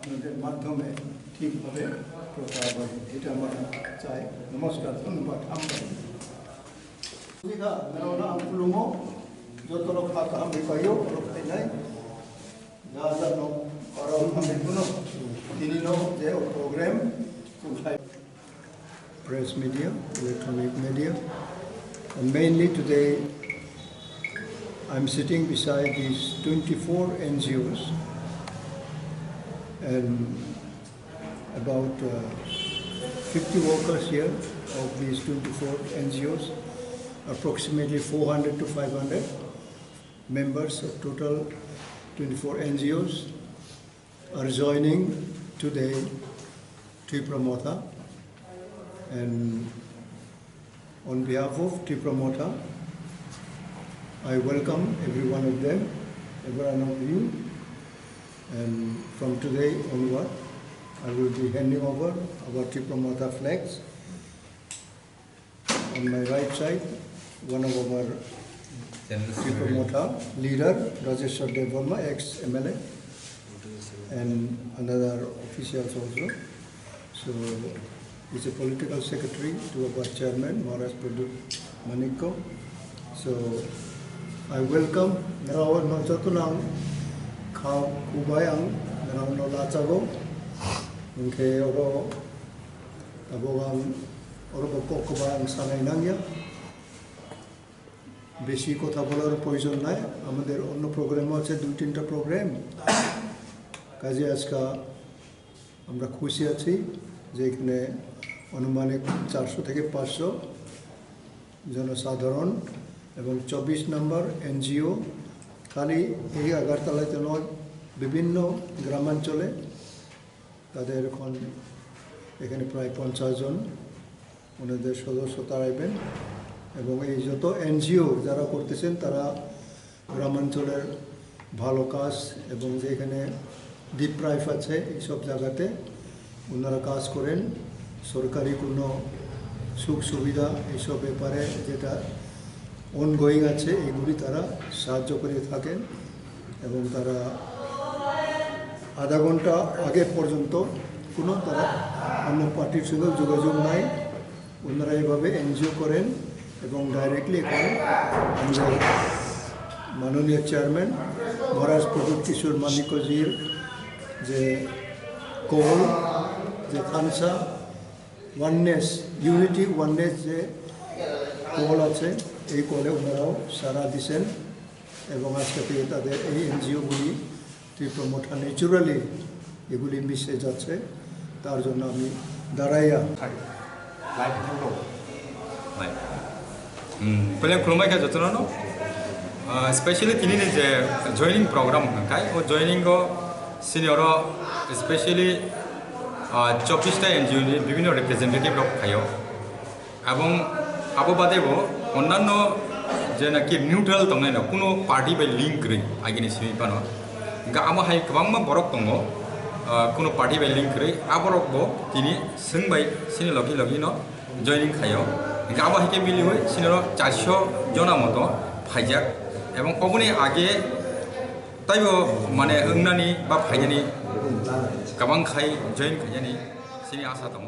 আপনাদের মাধ্যমে ঠিকভাবে প্রচার হবে এটা আমরা চাই। নমস্কার, ধন্যবাদ। আমরা সুবিধা মেরোনা আমকুলুমো যত লোক ফাঁকা আমি পাইও রক্ষাই নাই যা যা লোক আরো আমি কোনো তিনি লোক যে প্রোগ্রাম উঠাই press media, electronic media, and mainly today I'm sitting beside these 24 NGOs and about 50 workers here of these 24 NGOs, approximately 400 to 500 members of total 24 NGOs are joining today Tipra Motha. And on behalf of Tipra Motha, I welcome every one of them, every one of you. And from today onward, I will be handing over our Tipra Motha flags. On my right side, one of our Tipra Motha leader, Rajeshwar Devarma, ex-MLA, and another officials also. So he's a political secretary to our chairman, Maharaj Pradut Manikko. So I welcome Narawa no Jatulang Khao Kubayang Narawa no Lachago Nke Oro Abogam Oro Boko Kubayang Sanay Nangya বেশি কথা বলার প্রয়োজন নাই আমাদের অন্য programme আছে 2-3টা programme কাজে আজকে আমরা খুশি আছি যে এখানে অনুমানিক 400 থেকে 500 জনসাধারণ এবং 24 নম্বর এনজিও খালি এই আগারতলাতে নয় বিভিন্ন গ্রামাঞ্চলে তাদের এখন এখানে প্রায় 50 জন ওনাদের সদস্য তারাইবেন এবং এই যত এনজিও যারা করতেছেন তারা গ্রামাঞ্চলের ভালো কাজ এবং যেখানে ডিপ্রাইভ আছে এই সব জায়গাতে ওনারা কাজ করেন সরকারি কোনো সুখ সুবিধা এইসব ব্যাপারে যেটা অনগোয়িং আছে এগুলি তারা সাহায্য করে থাকেন এবং তারা আধা ঘন্টা আগে পর্যন্ত কোনো তারা অন্য পার্টির সঙ্গে যোগাযোগ নাই ওনারা এইভাবে এনজিও করেন এবং ডাইরেক্টলি এখন আমাদের মাননীয় চেয়ারম্যান মহারাজ প্রদীপ কিশোর মানিকজির যে কল যে খানসা ওয়াননেস ইউনিটি ওয়াননেস যে কল আছে এই কলে ওনারাও সাড়া দিচ্ছেন এবং আজকে থেকে তাদের এই এনজিওগুলি ত্রিপুরা মঠা ন্যাচুরালি এগুলি মিশে যাচ্ছে তার জন্য আমি দাঁড়াইয়া पहले खुलुमबाय का जतन नो स्पेशली तिनी ने जे जॉइनिंग प्रोग्राम काय ओ जॉइनिंग को सिनियर स्पेशली 24टा एनजिओ नि विभिन्न रिप्रेजेंटेटिव लोग थायो এবং আবো বাদেবো অন্যান্য যে নাকি নিউট্রাল দংনাই না কোনো পার্টি বাই লিংক রে আগিনি সিমি পানো গা আমা হাই গোबांमा বরক দङ কোনো পার্টি বাই লিংক রে আবরকবো তিনি सोंबाय सिनि लगि लगि न जॉइनिंग खायो गाबा हिके मिली हुई सिनेरो 400 जना मतो फाइजाक एवं अबनि आगे ताइबो माने ओंनानि बा फाइजानि गोबां खाय जॉइन खायजानि सिनि आशा दङ।